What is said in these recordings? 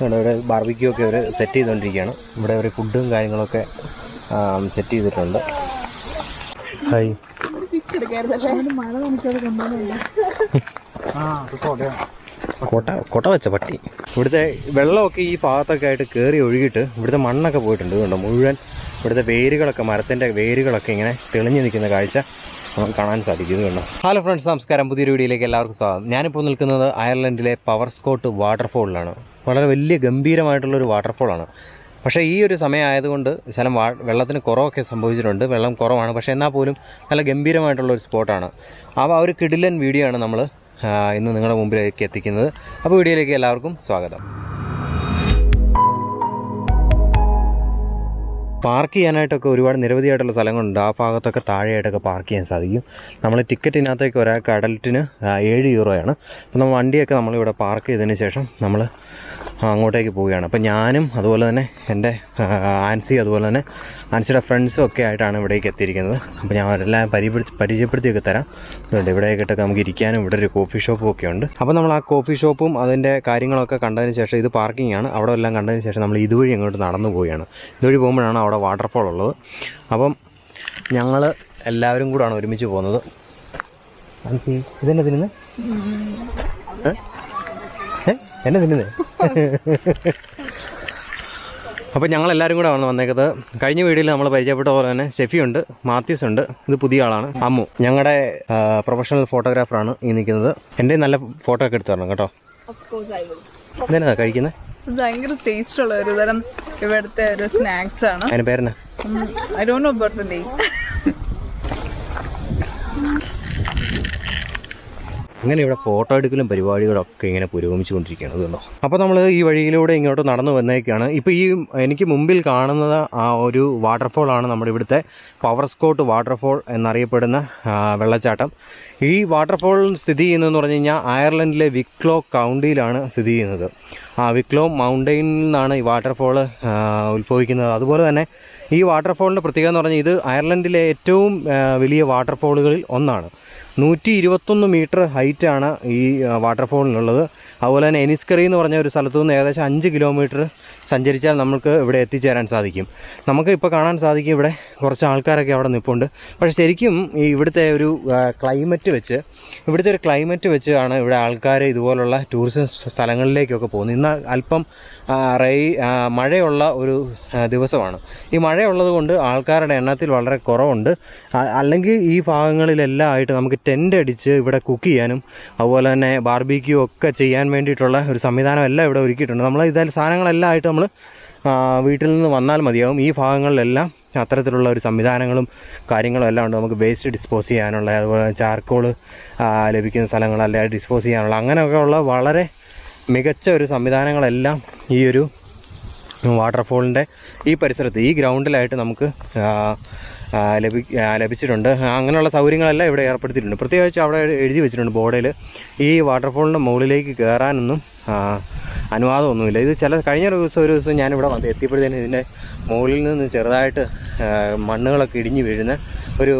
ഇവിടെ ബാർബിക്യൂ ഒക്കെ അവർ സെറ്റ് ചെയ്തുകൊണ്ടിരിക്കുകയാണ്. ഇവിടെ ഒരു ഫുഡും കാര്യങ്ങളൊക്കെ സെറ്റ് ചെയ്തിട്ടുണ്ട്. ഹായ്, കൊട്ട വെച്ച പട്ടി. ഇവിടുത്തെ വെള്ളമൊക്കെ ഈ ഭാഗത്തൊക്കെ ആയിട്ട് കയറി ഒഴുകിയിട്ട് ഇവിടുത്തെ മണ്ണൊക്കെ പോയിട്ടുണ്ട്. ഇതുകൊണ്ട് മുഴുവൻ ഇവിടുത്തെ വേരുകളൊക്കെ, മരത്തിൻ്റെ വേരുകളൊക്കെ ഇങ്ങനെ തെളിഞ്ഞു നിൽക്കുന്ന കാഴ്ച നമുക്ക് കാണാൻ സാധിക്കും. ഇത് കണ്ടോ. ഹലോ ഫ്രണ്ട്സ്, നമസ്കാരം. പുതിയൊരു വീഡിയോയിലേക്ക് എല്ലാവർക്കും സ്വാഗതം. ഞാനിപ്പോൾ നിൽക്കുന്നത് അയർലൻഡിലെ പവർസ്കോട്ട് വാട്ടർഫോളിലാണ്. വളരെ വലിയ ഗംഭീരമായിട്ടുള്ളൊരു വാട്ടർഫോളാണ്. പക്ഷേ ഈ ഒരു സമയം ആയതുകൊണ്ട് ശലം വെള്ളത്തിന് കുറവൊക്കെ സംഭവിച്ചിട്ടുണ്ട്. വെള്ളം കുറവാണ്, പക്ഷേ എന്നാൽ പോലും നല്ല ഗംഭീരമായിട്ടുള്ളൊരു സ്പോട്ടാണ്. അപ്പോൾ ആ ഒരു കിടിലൻ വീഡിയോ ആണ് നമ്മൾ ഇന്ന് നിങ്ങളുടെ മുമ്പിലേക്ക് എത്തിക്കുന്നത്. അപ്പോൾ വീഡിയോയിലേക്ക് എല്ലാവർക്കും സ്വാഗതം. പാർക്ക് ചെയ്യാനായിട്ടൊക്കെ ഒരുപാട് നിരവധിയായിട്ടുള്ള സ്ഥലങ്ങളുണ്ട്. ആ ഭാഗത്തൊക്കെ താഴെയായിട്ടൊക്കെ പാർക്ക് ചെയ്യാൻ സാധിക്കും. നമ്മൾ ടിക്കറ്റിനകത്തേക്ക് ഒരാൾക്ക് അഡൽറ്റിന് 7 യൂറോയാണ്. അപ്പോൾ നമ്മൾ വണ്ടിയൊക്കെ നമ്മളിവിടെ പാർക്ക് ചെയ്തതിന് ശേഷം നമ്മൾ അങ്ങോട്ടേക്ക് പോവുകയാണ്. അപ്പോൾ ഞാനും അതുപോലെ തന്നെ എൻ്റെ ആൻസി, അതുപോലെ തന്നെ ആൻസിയുടെ ഫ്രണ്ട്സും ഒക്കെ ആയിട്ടാണ് ഇവിടേക്ക് എത്തിയിരിക്കുന്നത്. അപ്പോൾ ഞാൻ അവരെല്ലാം പരിചയപ്പെടുത്തിയൊക്കെ തരാം. അതുകൊണ്ട് ഇവിടേക്കിട്ടൊക്കെ നമുക്ക് ഇരിക്കാനും ഇവിടെ ഒരു കോഫി ഷോപ്പും ഒക്കെ ഉണ്ട്. അപ്പോൾ നമ്മൾ ആ കോഫി ഷോപ്പും അതിൻ്റെ കാര്യങ്ങളൊക്കെ കണ്ടതിന് ശേഷം, ഇത് പാർക്കിംഗ് ആണ്, അവിടെ എല്ലാം കണ്ടതിന് ശേഷം നമ്മൾ ഇതുവഴി അങ്ങോട്ട് നടന്നു പോവുകയാണ്. ഇതുവഴി പോകുമ്പോഴാണ് അവിടെ വാട്ടർഫോൾ ഉള്ളത്. അപ്പം ഞങ്ങൾ എല്ലാവരും കൂടാണ് ഒരുമിച്ച് പോകുന്നത്. ആൻസി, ഇതെന്നെ തിന്നുന്നത്? എന്നെ തിന്നുന്നത്? അപ്പോൾ ഞങ്ങളെല്ലാവരും കൂടെ വന്നേക്കുന്നത്. കഴിഞ്ഞ വീഡിയോയിൽ നമ്മൾ പരിചയപ്പെട്ട പോലെ തന്നെ ഷെഫിയുണ്ട്, മാത്യൂസ് ഉണ്ട്, ഇത് പുതിയ ആളാണ് അമ്മു. ഞങ്ങളുടെ പ്രൊഫഷണൽ ഫോട്ടോഗ്രാഫറാണ് ഈ നിൽക്കുന്നത്. എൻ്റെ നല്ല ഫോട്ടോ ഒക്കെ എടുത്തു തരണം കേട്ടോ. ഇതെന്നാ കഴിക്കുന്നത്? ഭയങ്കര ടേസ്റ്റ് ഉള്ള ഒരു തരം ഇവിടുത്തെ ഒരു സ്നാക്സ് ആണ്. അതിന്റെ പേരെന്നാ? I don't know about the name. അങ്ങനെ ഇവിടെ ഫോട്ടോ എടുക്കലും പരിപാടികളൊക്കെ ഇങ്ങനെ പുരോഗമിച്ചുകൊണ്ടിരിക്കുകയാണ്. അതുകൊണ്ടോ. അപ്പോൾ നമ്മൾ ഈ വഴിയിലൂടെ ഇങ്ങോട്ട് നടന്നു വന്നേക്കാണ്. ഇപ്പോൾ ഈ എനിക്ക് മുമ്പിൽ കാണുന്നത് ആ ഒരു വാട്ടർഫോളാണ് നമ്മുടെ ഇവിടുത്തെ പവർസ്കോട്ട് വാട്ടർഫോൾ എന്നറിയപ്പെടുന്ന വെള്ളച്ചാട്ടം. ഈ വാട്ടർഫോൾ സ്ഥിതി ചെയ്യുന്നതെന്ന് പറഞ്ഞു കഴിഞ്ഞാൽ അയർലൻഡിലെ വിക്ലോ കൗണ്ടിയിലാണ് സ്ഥിതി ചെയ്യുന്നത്. വിക്ലോ മൗണ്ടെയിനിൽ നിന്നാണ് ഈ വാട്ടർഫോൾ ഉത്ഭവിക്കുന്നത്. അതുപോലെ തന്നെ ഈ വാട്ടർഫോളിൻ്റെ പ്രത്യേകത എന്ന് പറഞ്ഞാൽ ഇത് അയർലൻഡിലെ ഏറ്റവും വലിയ വാട്ടർഫോളുകളിൽ ഒന്നാണ്. 121 മീറ്റർ ഹൈറ്റാണ് ഈ വാട്ടർഫോളിനുള്ളത്. അതുപോലെ തന്നെ എനിസ്കറി എന്ന് പറഞ്ഞ ഒരു സ്ഥലത്തു നിന്ന് ഏകദേശം 5 കിലോമീറ്റർ സഞ്ചരിച്ചാൽ നമുക്ക് ഇവിടെ എത്തിച്ചേരാൻ സാധിക്കും. നമുക്ക് ഇപ്പോൾ കാണാൻ സാധിക്കും ഇവിടെ കുറച്ച് ആൾക്കാരൊക്കെ അവിടെ നിൽപ്പുണ്ട്. പക്ഷേ ശരിക്കും ഈ ഇവിടുത്തെ ഒരു ക്ലൈമറ്റ് വെച്ച് ആണ് ഇവിടെ ആൾക്കാർ ഇതുപോലുള്ള ടൂറിസം സ്ഥലങ്ങളിലേക്കൊക്കെ പോകുന്നത്. ഇന്ന് അല്പം മഴയുള്ള ഒരു ദിവസമാണ്. ഈ മഴയുള്ളത് കൊണ്ട് ആൾക്കാരുടെ എണ്ണത്തിൽ വളരെ കുറവുണ്ട്. അല്ലെങ്കിൽ ഈ ഭാഗങ്ങളിലെല്ലാം ആയിട്ട് നമുക്ക് ടെൻ്റ് അടിച്ച് ഇവിടെ കുക്ക് ചെയ്യാനും അതുപോലെ തന്നെ ബാർബിക്യൂ ഒക്കെ ചെയ്യാൻ വേണ്ടിയിട്ടുള്ള ഒരു സംവിധാനം എല്ലാം ഇവിടെ ഒരുക്കിയിട്ടുണ്ട്. നമ്മൾ ഇതായാലും സാധനങ്ങളെല്ലാം ആയിട്ട് നമ്മൾ വീട്ടിൽ നിന്ന് വന്നാൽ മതിയാവും. ഈ ഭാഗങ്ങളിലെല്ലാം അത്തരത്തിലുള്ള ഒരു സംവിധാനങ്ങളും കാര്യങ്ങളും എല്ലാം ഉണ്ട്. നമുക്ക് വേസ്റ്റ് ഡിസ്പോസ് ചെയ്യാനുള്ള, അതുപോലെ ചാർക്കോൾ ലഭിക്കുന്ന സ്ഥലങ്ങൾ അല്ലെങ്കിൽ ഡിസ്പോസ് ചെയ്യാനുള്ള, അങ്ങനെയൊക്കെ ഉള്ള വളരെ മികച്ച ഒരു സംവിധാനങ്ങളെല്ലാം ഈ ഒരു വാട്ടർഫോളിൻ്റെ ഈ പരിസരത്ത് ഈ ഗ്രൗണ്ടിലായിട്ട് നമുക്ക് ലഭിച്ചിട്ടുണ്ട്. അങ്ങനെയുള്ള സൗകര്യങ്ങളെല്ലാം ഇവിടെ ഏർപ്പെടുത്തിയിട്ടുണ്ട്. പ്രത്യേകിച്ച് അവിടെ എഴുതി വെച്ചിട്ടുണ്ട് ബോർഡിൽ, ഈ വാട്ടർഫോളിൻ്റെ മുകളിലേക്ക് കയറാനൊന്നും അനുവാദമൊന്നുമില്ല. ഇത് കഴിഞ്ഞ ഒരു ദിവസം ഞാനിവിടെ എത്തിയപ്പോഴത്തേനും ഇതിൻ്റെ മുകളിൽ നിന്ന് ചെറുതായിട്ട് മണ്ണുകളൊക്കെ ഇടിഞ്ഞ് വീഴുന്ന ഒരു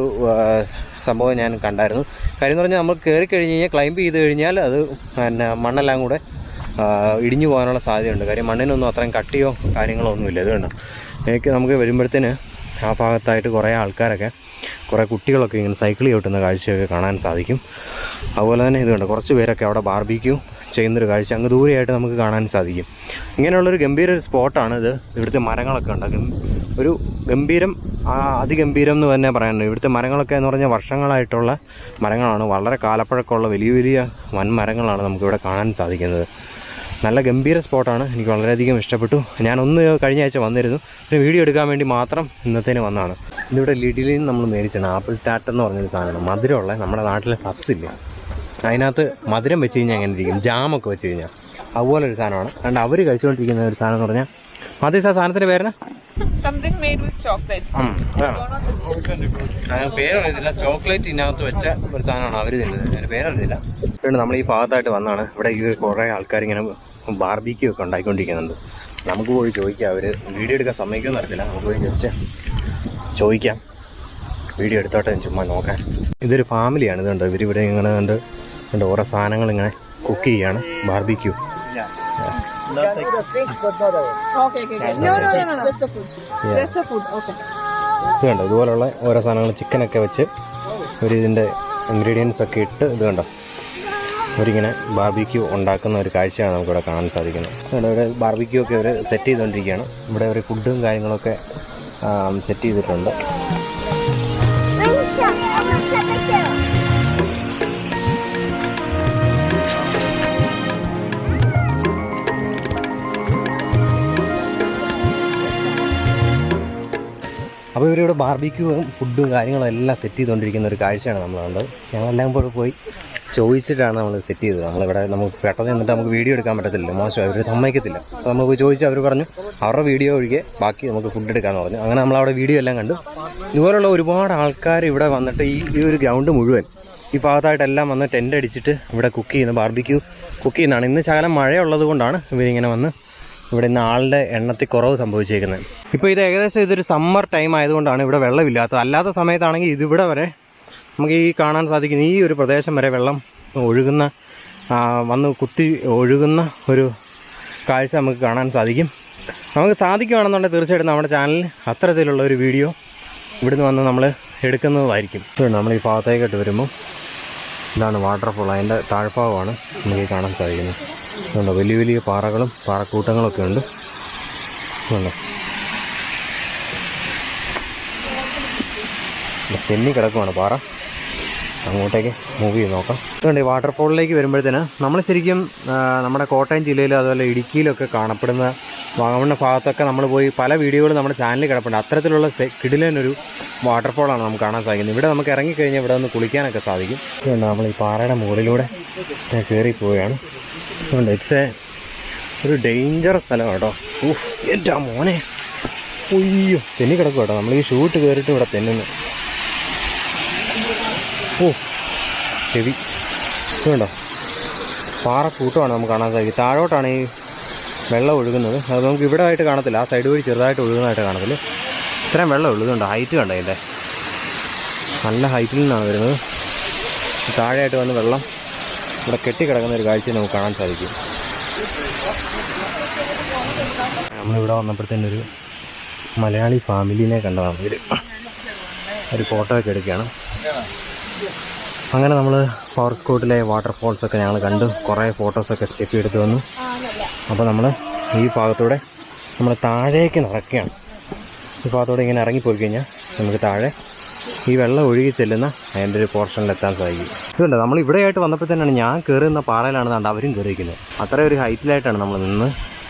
സംഭവം ഞാൻ കണ്ടായിരുന്നു. കാര്യം എന്ന് പറഞ്ഞാൽ നമ്മൾ കയറി കഴിഞ്ഞ് കഴിഞ്ഞാൽ, ക്ലൈംബ് ചെയ്ത് കഴിഞ്ഞാൽ അത് പിന്നെ മണ്ണെല്ലാം കൂടെ ഇടിഞ്ഞു പോകാനുള്ള സാധ്യതയുണ്ട്. കാര്യം മണ്ണിനൊന്നും അത്രയും കട്ടിയോ കാര്യങ്ങളോ ഒന്നുമില്ല. ഇതുകൊണ്ട് നമുക്ക് വരുമ്പോഴത്തേന് ആ ഭാഗത്തായിട്ട് കുറേ ആൾക്കാരൊക്കെ, കുറേ കുട്ടികളൊക്കെ ഇങ്ങനെ സൈക്കിൾ ചവിട്ടുന്ന കാഴ്ചയൊക്കെ കാണാൻ സാധിക്കും. അതുപോലെ തന്നെ ഇതുകൊണ്ട് കുറച്ച് പേരൊക്കെ അവിടെ ബാർബിക്യൂ ചെയ്യുന്നൊരു കാഴ്ച അങ്ങ് ദൂരെയായിട്ട് നമുക്ക് കാണാൻ സാധിക്കും. ഇങ്ങനെയുള്ളൊരു ഗംഭീര സ്പോട്ടാണ് ഇത്. ഇവിടുത്തെ മരങ്ങളൊക്കെ ഉണ്ട്, ഒരു ഗംഭീരം, അതിഗംഭീരം എന്ന് തന്നെ പറയാനുണ്ട്. ഇവിടുത്തെ മരങ്ങളൊക്കെ എന്ന് പറഞ്ഞാൽ വർഷങ്ങളായിട്ടുള്ള മരങ്ങളാണ്. വളരെ കാലപ്പഴക്കമുള്ള വലിയ വലിയ വൻമരങ്ങളാണ് നമുക്കിവിടെ കാണാൻ സാധിക്കുന്നത്. നല്ല ഗംഭീര സ്പോട്ടാണ്. എനിക്ക് വളരെയധികം ഇഷ്ടപ്പെട്ടു. ഞാനൊന്ന് കഴിഞ്ഞ ആഴ്ച വന്നിരുന്നു, പിന്നെ വീഡിയോ എടുക്കാൻ വേണ്ടി മാത്രം ഇന്നത്തേന് വന്നതാണ്. ഇതിവിടെ ലിഡിലിൽ നിന്ന് നമ്മൾ മേടിച്ചാണ് ആപ്പിൾ ടാറ്റ എന്ന് പറഞ്ഞൊരു സാധനം. മധുരമുള്ള നമ്മുടെ നാട്ടിലെ പപ്സ് ഇല്ല, അതിനകത്ത് മധുരം വെച്ച് കഴിഞ്ഞാൽ എങ്ങനെ ഇരിക്കും, ജാമൊക്കെ വെച്ച് കഴിഞ്ഞാൽ അതുപോലൊരു സാധനമാണ്. അതുകൊണ്ട് അവർ കഴിച്ചുകൊണ്ടിരിക്കുന്ന ഒരു സാധനം എന്ന് പറഞ്ഞാൽ മതി. സാധനത്തിൻ്റെ പേരെന്നാ? പേരറിയത്തില്ല. ചോക്ലേറ്റ് ഇതിനകത്ത് വെച്ച ഒരു സാധനമാണ് അവർ തിന്നുന്നത്. അതിന് പേരറിയത്തില്ല. അതുകൊണ്ട് നമ്മൾ ഈ ഭാഗത്തായിട്ട് വന്നാണ്. ഇവിടെ ഈ കുറേ ആൾക്കാരിങ്ങനെ ബാർബിക്യൂ ഒക്കെ ഉണ്ടാക്കിക്കൊണ്ടിരിക്കുന്നുണ്ട്. നമുക്ക് പോയി ചോദിക്കാം, അവർ വീഡിയോ എടുക്കാൻ സമ്മതിക്കുമെന്ന് അറിയത്തില്ല. നമുക്ക് പോയി ജസ്റ്റ് ചോദിക്കാം, വീഡിയോ എടുത്തോട്ടെ ചുമ്മാ നോക്കാൻ. ഇതൊരു ഫാമിലിയാണ്. ഇതുണ്ട് ഇവരിവിടെ ഇങ്ങനെ കണ്ട് ഓരോ സാധനങ്ങൾ ഇങ്ങനെ കുക്ക് ചെയ്യാണ്. ബാർബിക്യൂ ഇത് കണ്ടോ, ഇതുപോലുള്ള ഓരോ സാധനങ്ങൾ ചിക്കനൊക്കെ വെച്ച് ഒരു ഇതിൻ്റെ ഇൻഗ്രീഡിയൻസ് ഒക്കെ ഇട്ട് ഇത് കണ്ടോ ഒരിങ്ങനെ ബാർബിക്യൂ ഉണ്ടാക്കുന്ന ഒരു കാഴ്ചയാണ് നമുക്കിവിടെ കാണാൻ സാധിക്കുന്നത്. ഇവിടെ ബാർബിക്യൂ ഒക്കെ അവർ സെറ്റ് ചെയ്തുകൊണ്ടിരിക്കുകയാണ്. ഇവിടെ ഒരു ഫുഡും കാര്യങ്ങളൊക്കെ സെറ്റ് ചെയ്തിട്ടുണ്ട്. അപ്പോൾ ഇവരിവിടെ ബാർബിക്യൂവും ഫുഡും കാര്യങ്ങളും എല്ലാം സെറ്റ് ചെയ്തുകൊണ്ടിരിക്കുന്ന ഒരു കാഴ്ചയാണ് നമ്മൾ കണ്ടത്. ഞങ്ങളെല്ലാം കൂടെ പോയി ചോദിച്ചിട്ടാണ് നമ്മൾ സെറ്റ് ചെയ്തത്. നമ്മളിവിടെ നമുക്ക് പെട്ടെന്ന് നിന്നിട്ട് നമുക്ക് വീഡിയോ എടുക്കാൻ പറ്റത്തില്ല, മോശം, അവർ സമ്മതിക്കത്തില്ല. അപ്പോൾ നമ്മൾ പോയി ചോദിച്ചു, അവർ പറഞ്ഞു അവരുടെ വീഡിയോ ഒഴികെ ബാക്കി നമുക്ക് ഫുഡ് എടുക്കാമെന്ന് പറഞ്ഞു. അങ്ങനെ നമ്മളവിടെ വീഡിയോ എല്ലാം കണ്ടു. ഇതുപോലുള്ള ഒരുപാട് ആൾക്കാർ ഇവിടെ വന്നിട്ട് ഈ ഒരു ഗ്രൗണ്ട് മുഴുവൻ ഈ ഭാഗത്തായിട്ടെല്ലാം വന്ന് ടെൻ്റ് അടിച്ചിട്ട് ഇവിടെ കുക്ക് ചെയ്യുന്ന ബാർബിക്യൂ കുക്ക് ചെയ്യുന്നതാണ്. ഇന്ന് ശകലം മഴയുള്ളത് കൊണ്ടാണ് ഇവരിങ്ങനെ വന്ന് ഇവിടെ ഇന്ന് ആളുടെ എണ്ണത്തിൽ കുറവ് സംഭവിച്ചേക്കുന്നത്. ഇപ്പോൾ ഇത് ഏകദേശം ഇതൊരു സമ്മർ ടൈം ആയതുകൊണ്ടാണ് ഇവിടെ വെള്ളമില്ലാത്തത്. അല്ലാത്ത സമയത്താണെങ്കിൽ ഇതിവിടെ വരെ നമുക്ക് ഈ കാണാൻ സാധിക്കുന്ന ഈ ഒരു പ്രദേശം വരെ വെള്ളം ഒഴുകുന്ന വന്ന് കുത്തി ഒഴുകുന്ന ഒരു കാഴ്ച നമുക്ക് കാണാൻ സാധിക്കും. നമുക്ക് സാധിക്കുകയാണെന്നുണ്ടെങ്കിൽ തീർച്ചയായിട്ടും നമ്മുടെ ചാനലിൽ അത്തരത്തിലുള്ള ഒരു വീഡിയോ ഇവിടുന്ന് വന്ന് നമ്മൾ എടുക്കുന്നതായിരിക്കും. നമ്മൾ ഈ ഭാഗത്തേക്കിട്ട് വരുമ്പോൾ ഇതാണ് വാട്ടർഫോൾ, അതിൻ്റെ താഴ്ഭാഗമാണ് നമുക്ക് കാണാൻ സാധിക്കുന്നത്. അതുകൊണ്ട് വലിയ വലിയ പാറകളും പാറക്കൂട്ടങ്ങളൊക്കെ ഉണ്ട്. തെന്നി കിടക്കുവാണ് പാറ. അങ്ങോട്ടേക്ക് മൂവ് ചെയ്ത് നോക്കാം. അതുകൊണ്ട് ഈ വാട്ടർഫോളിലേക്ക് വരുമ്പോഴത്തേന് നമ്മൾ ശരിക്കും നമ്മുടെ കോട്ടയം ജില്ലയിൽ അതുപോലെ ഇടുക്കിയിലൊക്കെ കാണപ്പെടുന്ന വാഗമൺ ഭാഗത്തൊക്കെ നമ്മൾ പോയി പല വീഡിയോകളും നമ്മുടെ ചാനലിൽ കിടപ്പുണ്ട്. അത്തരത്തിലുള്ള കിടിലനൊരു വാട്ടർഫോളാണ് നമുക്ക് കാണാൻ സാധിക്കുന്നത്. ഇവിടെ നമുക്ക് ഇറങ്ങിക്കഴിഞ്ഞാൽ ഇവിടെ ഒന്ന് കുളിക്കാനൊക്കെ സാധിക്കും. അതുകൊണ്ട് നമ്മൾ ഈ പാറയുടെ മുകളിലൂടെ കയറി പോവുകയാണ്. അതുകൊണ്ട് ഇറ്റ്സ് ഒരു ഡേഞ്ചറസ് സ്ഥലമാണ് കേട്ടോ. എൻ്റെ മോനെ, ഒയ്യോ തെന്നി കിടക്കും കേട്ടോ. നമ്മൾ ഈ ഷൂട്ട് കയറിയിട്ട് ഇവിടെ തെന്നുന്നു. ഹെവി. ഇതുണ്ടോ പാറക്കൂട്ടമാണ് നമുക്ക് കാണാൻ സാധിക്കും. താഴോട്ടാണ് ഈ വെള്ളം ഒഴുകുന്നത്. അത് നമുക്ക് ഇവിടെ ആയിട്ട് കാണത്തില്ല, ആ സൈഡ് വഴി ചെറുതായിട്ട് ഒഴുകുന്നതായിട്ട് കാണത്തില്ല. ഇത്രയും വെള്ളം ഒഴുകുന്നുണ്ട്. ഹൈറ്റ് കണ്ടോ, ഇതിൻ്റെ നല്ല ഹൈറ്റിൽ നിന്നാണ് വരുന്നത്. താഴെയായിട്ട് വന്ന് വെള്ളം ഇവിടെ കെട്ടിക്കിടക്കുന്ന ഒരു കാഴ്ച നമുക്ക് കാണാൻ സാധിക്കും. നമ്മളിവിടെ വന്നപ്പോഴത്തേനൊരു മലയാളി ഫാമിലിനെ കണ്ടതാണ്. ഇവർ ഒരു ഫോട്ടോ ഒക്കെ എടുക്കുകയാണ്. അങ്ങനെ നമ്മൾ പവർസ്കോട്ടിലെ വാട്ടർഫോൾസൊക്കെ ഞങ്ങൾ കണ്ടു. കുറേ ഫോട്ടോസൊക്കെ സ്റ്റെപ്പ് എടുത്ത് വന്നു. അപ്പോൾ നമ്മൾ ഈ ഭാഗത്തൂടെ നമ്മൾ താഴേക്ക് നടക്കുകയാണ്. ഈ ഭാഗത്തൂടെ ഇങ്ങനെ ഇറങ്ങിപ്പോയി കഴിഞ്ഞാൽ നമുക്ക് താഴെ ഈ വെള്ളം ഒഴുകി ചെല്ലുന്ന അതിൻ്റെ ഒരു പോർഷനിലെത്താൻ സാധിക്കും. ഇതുണ്ട് നമ്മൾ ഇവിടെയായിട്ട് വന്നപ്പോൾ തന്നെയാണ് ഞാൻ കയറുന്ന പാറയിലാണ് കണ്ട് അവരും കയറിയിരിക്കുന്നത്. അത്ര ഒരു ഹൈറ്റിലായിട്ടാണ് നമ്മൾ നിന്ന്.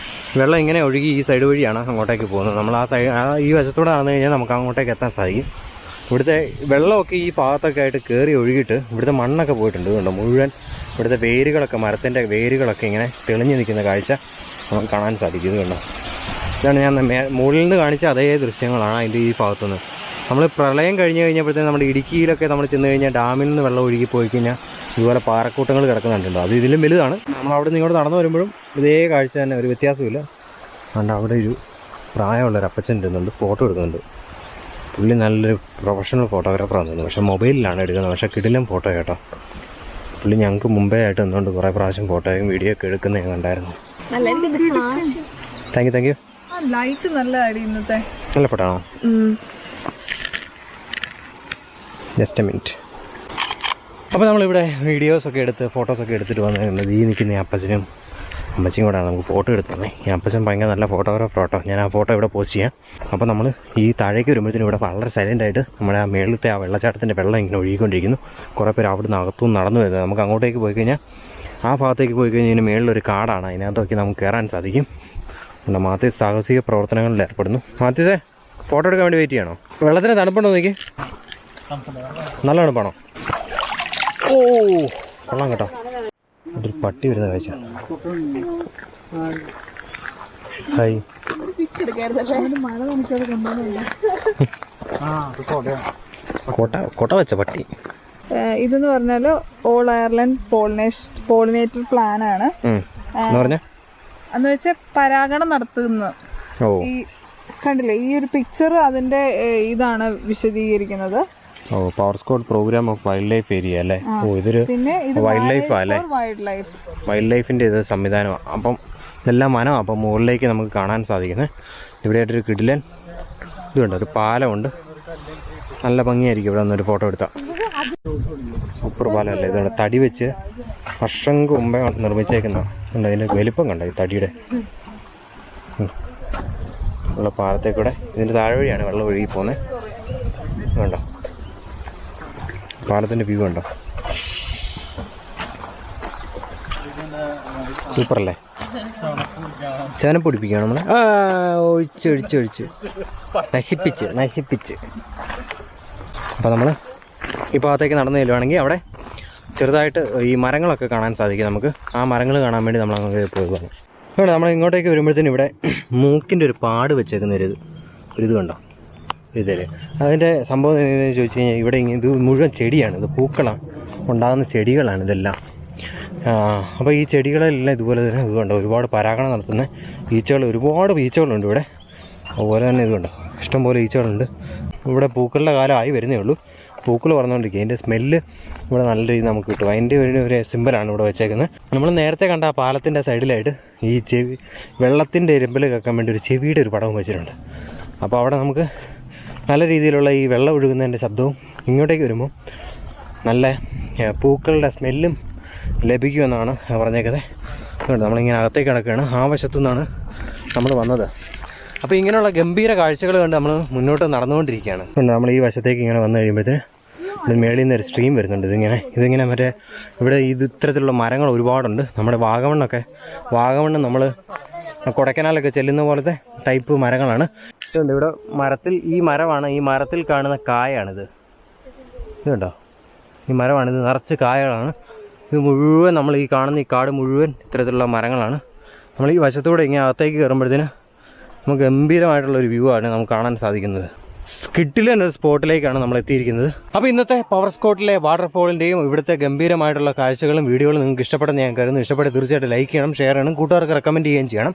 വെള്ളം ഇങ്ങനെ ഒഴുകി ഈ സൈഡ് വഴിയാണ് അങ്ങോട്ടേക്ക് പോകുന്നത്. നമ്മൾ ഈ വശത്തൂടെ നടന്നു കഴിഞ്ഞാൽ നമുക്ക് അങ്ങോട്ടേക്ക് എത്താൻ സാധിക്കും. ഇവിടുത്തെ വെള്ളമൊക്കെ ഈ ഭാഗത്തൊക്കെ ആയിട്ട് കയറി ഒഴുകിയിട്ട് ഇവിടുത്തെ മണ്ണൊക്കെ പോയിട്ടുണ്ട്. ഇതുകൊണ്ട് മുഴുവൻ ഇവിടുത്തെ വേരുകളൊക്കെ, മരത്തിൻ്റെ വേരുകളൊക്കെ ഇങ്ങനെ തെളിഞ്ഞു നിൽക്കുന്ന കാഴ്ച നമുക്ക് കാണാൻ സാധിക്കും. ഇതുകൊണ്ട് ഇതാണ് ഞാൻ മുകളിൽ നിന്ന് കാണിച്ച അതേ ദൃശ്യങ്ങളാണ് അതിൻ്റെ ഈ ഭാഗത്തുനിന്ന്. നമ്മൾ പ്രളയം കഴിഞ്ഞ് കഴിഞ്ഞപ്പോഴത്തേക്കും നമ്മുടെ ഇടുക്കിയിലൊക്കെ നമ്മൾ ചെന്ന് കഴിഞ്ഞാൽ ഡാമിൽ നിന്ന് വെള്ളം ഒഴുകി പോയി കഴിഞ്ഞാൽ ഇതുപോലെ പാറക്കൂട്ടങ്ങൾ കിടക്കുന്നുണ്ടോ. അത് ഇതിലും വലുതാണ്. നമ്മൾ അവിടെ നിന്ന് ഇങ്ങോട്ട് നടന്നു വരുമ്പോഴും ഇതേ കാഴ്ച തന്നെ, ഒരു വ്യത്യാസമില്ല. അതുകൊണ്ട് അവിടെ ഒരു പ്രായമുള്ളൊരു അപ്പച്ചൻ ഇരുന്നുണ്ട്, ഫോട്ടോ എടുക്കുന്നുണ്ട്. പുള്ളി നല്ലൊരു പ്രൊഫഷണൽ ഫോട്ടോഗ്രാഫറാണ് തോന്നുന്നു. പക്ഷേ മൊബൈലിലാണ് എടുക്കുന്നത്. പക്ഷേ കിടിലം ഫോട്ടോ കേട്ടോ. പുള്ളി ഞങ്ങൾക്ക് മുമ്പേ ആയിട്ട് നിന്നുകൊണ്ട് കുറേ പ്രാവശ്യം ഫോട്ടോയും വീഡിയോ ഒക്കെ എടുക്കുന്ന ഞാൻ കണ്ടായിരുന്നു. Thank you. ലൈറ്റ് നല്ല ഇന്നത്തെ നല്ല ഫോട്ടോ ആണോ? Just A minute. അപ്പോൾ നമ്മളിവിടെ വീഡിയോസൊക്കെ എടുത്ത് ഫോട്ടോസൊക്കെ എടുത്തിട്ട് വന്നിട്ടുണ്ട്. ഈ നിൽക്കുന്ന അപ്പച്ചനും അമ്മച്ചിയും കൂടെയാണ് നമുക്ക് ഫോട്ടോ എടുത്തത്. ഈ അപ്പച്ചൻ ഭയങ്കര നല്ല ഫോട്ടോഗ്രാഫർ കേട്ടോ. ഞാൻ ആ ഫോട്ടോ ഇവിടെ പോസ്റ്റ് ചെയ്യാം. അപ്പോൾ നമ്മൾ ഈ താഴേക്ക് വരുമ്പോഴത്തേനും ഇവിടെ വളരെ സൈലൻ്റായിട്ട് നമ്മുടെ ആ മേളത്തെ ആ വെള്ളച്ചാട്ടത്തിൻ്റെ വെള്ളം ഇങ്ങനെ ഒഴുകിക്കൊണ്ടിരിക്കുന്നു. കുറേ പേര് അവിടെ നിന്ന് അകത്തുനിന്ന് നടന്നു വരുന്നത്. നമുക്ക് അങ്ങോട്ടേക്ക് പോയി കഴിഞ്ഞാൽ ആ ഭാഗത്തേക്ക് പോയി കഴിഞ്ഞാൽ ഇതിന് മേളിലൊരു കാടാണ്. അതിനകത്തൊക്കെ നമുക്ക് കയറാൻ സാധിക്കും. മാത്യൂസ് സാഹസിക പ്രവർത്തനങ്ങളിൽ ഏർപ്പെടുന്നു. മാത്യൂസേ, ഫോട്ടോ എടുക്കാൻ വേണ്ടി വെയിറ്റ് ചെയ്യണോ? വെള്ളത്തിന് തണുപ്പുണ്ടോ നോക്കി? നല്ല തണുപ്പാണോ? ഓ കൊള്ളാം കേട്ടോ. ഒരു പട്ടി വരുന്ന കാഴ്ച. ഹായ്. കൊട്ട വെച്ച പട്ടി. ഇതെന്ന് പറഞ്ഞാൽ ഓൾ അയർലൻഡ് പോളിനേറ്റർ പ്ലാൻ ആണ്. എന്ന് വെച്ചാൽ പരാഗണം നടത്തുന്ന ഈ കണ്ടില്ലേ, ഈ ഒരു പിക്ചർ അതിന്റെ ഇതാണ് വിശദീകരിക്കുന്നത്. Powerscourt program of wild life area അല്ലേ? ഓ, ഇതൊരു വൈൽഡ് ലൈഫ് അല്ലേ? വൈൽഡ് ലൈഫിന്റെ ഇത് സംവിധാനമാണ്. അപ്പം ഇതെല്ലാം വനമാണ്. അപ്പോൾ മുകളിലേക്ക് നമുക്ക് കാണാൻ സാധിക്കുന്നത് ഇവിടെയായിട്ടൊരു കിടിലൻ ഇതുണ്ട്, ഒരു പാലമുണ്ട്. നല്ല ഭംഗിയായിരിക്കും ഇവിടെ നിന്നൊരു ഫോട്ടോ എടുത്താൽ. സൂപ്പർ പാലമല്ലേ ഇതുണ്ട്, തടി വെച്ച് വർഷങ്ങൾക്ക് മുമ്പേ നിർമ്മിച്ചേക്കുന്നതാണ്. അതിൻ്റെ വലിപ്പം കണ്ടോ ഈ തടിയുടെ ഉള്ള പാലത്തേക്കൂടെ. ഇതിൻ്റെ താഴെ വഴിയാണ് വെള്ളം ഒഴുകി പോകുന്നത്. കണ്ടോ പാലത്തിൻ്റെ വ്യൂ ഉണ്ടോ, സൂപ്പറല്ലേ. ചേന പൊടിപ്പിക്കുകയാണ് നമ്മൾ, ഒഴിച്ച് നശിപ്പിച്ച്. അപ്പോൾ നമ്മൾ ഈ ഭാഗത്തേക്ക് നടന്നു ചെല്ലുവാണെങ്കിൽ അവിടെ ചെറുതായിട്ട് ഈ മരങ്ങളൊക്കെ കാണാൻ സാധിക്കും നമുക്ക്. ആ മരങ്ങൾ കാണാൻ വേണ്ടി നമ്മൾ അങ്ങോട്ട് പോകുകയാണ്. ഇവിടെ നമ്മൾ ഇങ്ങോട്ടേക്ക് വരുമ്പോഴത്തേനും ഇവിടെ മൂക്കിൻ്റെ ഒരു പാട് വെച്ചേക്കുന്ന ഇത് കണ്ടോ ഇതില്. അതിൻ്റെ സംഭവം എന്താണെന്ന് ചോദിച്ചു കഴിഞ്ഞാൽ ഇവിടെ ഇത് മുഴുവൻ ചെടിയാണ്, ഇത് പൂക്കളാണ്, ഉണ്ടാകുന്ന ചെടികളാണ് ഇതെല്ലാം. അപ്പോൾ ഈ ചെടികളെല്ലാം ഇതുപോലെ തന്നെ ഇത് കണ്ടോ, ഒരുപാട് പരാഗണം നടത്തുന്ന ഒരുപാട് ഈച്ചകളുണ്ട് ഇവിടെ. അതുപോലെ തന്നെ ഇത് കണ്ടോ ഇഷ്ടംപോലെ ഈച്ചകളുണ്ട്. ഇവിടെ പൂക്കളുടെ കാലമായി വരുന്നേ ഉള്ളൂ, പൂക്കൾ പറഞ്ഞുകൊണ്ടിരിക്കുക. അതിൻ്റെ സ്മെല്ല് ഇവിടെ നല്ല രീതിയിൽ നമുക്ക് കിട്ടും. അതിൻ്റെ ഒരു സിമ്പലാണ് ഇവിടെ വെച്ചേക്കുന്നത്. നമ്മൾ നേരത്തെ കണ്ട ആ പാലത്തിൻ്റെ സൈഡിലായിട്ട് ഈ വെള്ളത്തിൻ്റെ ഇരുമ്പിൽ കേൾക്കാൻ വേണ്ടി ഒരു ചെവിയുടെ ഒരു പടവും വെച്ചിട്ടുണ്ട്. അപ്പോൾ അവിടെ നമുക്ക് നല്ല രീതിയിലുള്ള ഈ വെള്ളം ഒഴുകുന്നതിൻ്റെ ശബ്ദവും ഇങ്ങോട്ടേക്ക് വരുമ്പോൾ നല്ല പൂക്കളുടെ സ്മെല്ലും ലഭിക്കുമെന്നാണ് പറഞ്ഞേക്കുന്നത്. അതുകൊണ്ട് നമ്മളിങ്ങനെ അകത്തേക്ക് കിടക്കുകയാണ്. ആ വശത്തു നിന്നാണ് നമ്മൾ വന്നത്. അപ്പോൾ ഇങ്ങനെയുള്ള ഗംഭീര കാഴ്ചകൾ കണ്ട് നമ്മൾ മുന്നോട്ട് നടന്നുകൊണ്ടിരിക്കുകയാണ്. നമ്മൾ ഈ വശത്തേക്ക് ഇങ്ങനെ വന്നു കഴിയുമ്പോഴത്തേന് ഇവിടെ മേളിൽ നിന്ന് ഒരു സ്ട്രീം വരുന്നുണ്ട്. ഇതിങ്ങനെ മറ്റേ ഇവിടെ ഇത്തരത്തിലുള്ള മരങ്ങൾ ഒരുപാടുണ്ട്. നമ്മുടെ വാഗമണ്ണ് നമ്മൾ കൊടൈക്കനാലൊക്കെ ചെല്ലുന്ന പോലത്തെ ടൈപ്പ് മരങ്ങളാണ്. ഇവിടെ മരത്തിൽ ഈ മരത്തിൽ കാണുന്ന കായാണിത്. ഇതുണ്ടോ, ഈ മരമാണിത്, നിറച്ച് കായകളാണ്. ഇത് മുഴുവൻ നമ്മൾ ഈ കാണുന്ന ഈ കാട് മുഴുവൻ ഇത്തരത്തിലുള്ള മരങ്ങളാണ്. നമ്മൾ ഈ വശത്തൂടെ ഇങ്ങനെ അകത്തേക്ക് കയറുമ്പോഴത്തേന് നമുക്ക് ഗംഭീരമായിട്ടുള്ളൊരു വ്യൂ ആണ് നമുക്ക് കാണാൻ സാധിക്കുന്നത്. സ്കിട്ടിലെ ഒരു സ്പോട്ടിലേക്കാണ് നമ്മൾ എത്തിയിരിക്കുന്നത്. അപ്പോൾ ഇന്നത്തെ പവർസ്കോട്ടിലെ വാട്ടർഫോളിൻ്റെയും ഇവിടുത്തെ ഗംഭീരമായിട്ടുള്ള കാഴ്ചകളും വീഡിയോകളും നിങ്ങൾക്ക് ഇഷ്ടപ്പെടുന്ന ഞാൻ കരുതുന്നു. ഇഷ്ടപ്പെട്ട് തീർച്ചയായിട്ടും ലൈക്ക് ചെയ്യണം, ഷെയർ ചെയ്യണം, കൂട്ടുകാർക്ക് റെക്കമെൻഡ് ചെയ്യുകയും ചെയ്യണം.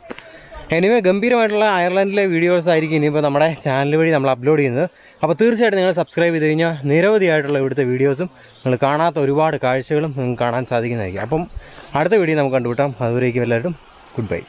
എനിവേ ഗംഭീരമായിട്ടുള്ള അയർലൻഡിലെ വീഡിയോസ് ആയിരിക്കും ഇനിയിപ്പോൾ നമ്മുടെ ചാനൽ വഴി നമ്മൾ അപ്ലോഡ് ചെയ്യുന്നത്. അപ്പോൾ തീർച്ചയായിട്ടും നിങ്ങൾ സബ്സ്ക്രൈബ് ചെയ്ത് കഴിഞ്ഞാൽ നിരവധിയായിട്ടുള്ള ഇവിടുത്തെ വീഡിയോസും നിങ്ങൾ കാണാത്ത ഒരുപാട് കാഴ്ചകളും നിങ്ങൾക്ക് കാണാൻ സാധിക്കുന്നതായിരിക്കും. അപ്പം അടുത്ത വീഡിയോ നമുക്ക് കണ്ടുപിട്ടാം. അതുവരേക്കും എല്ലാവരും ഗുഡ് ബൈ.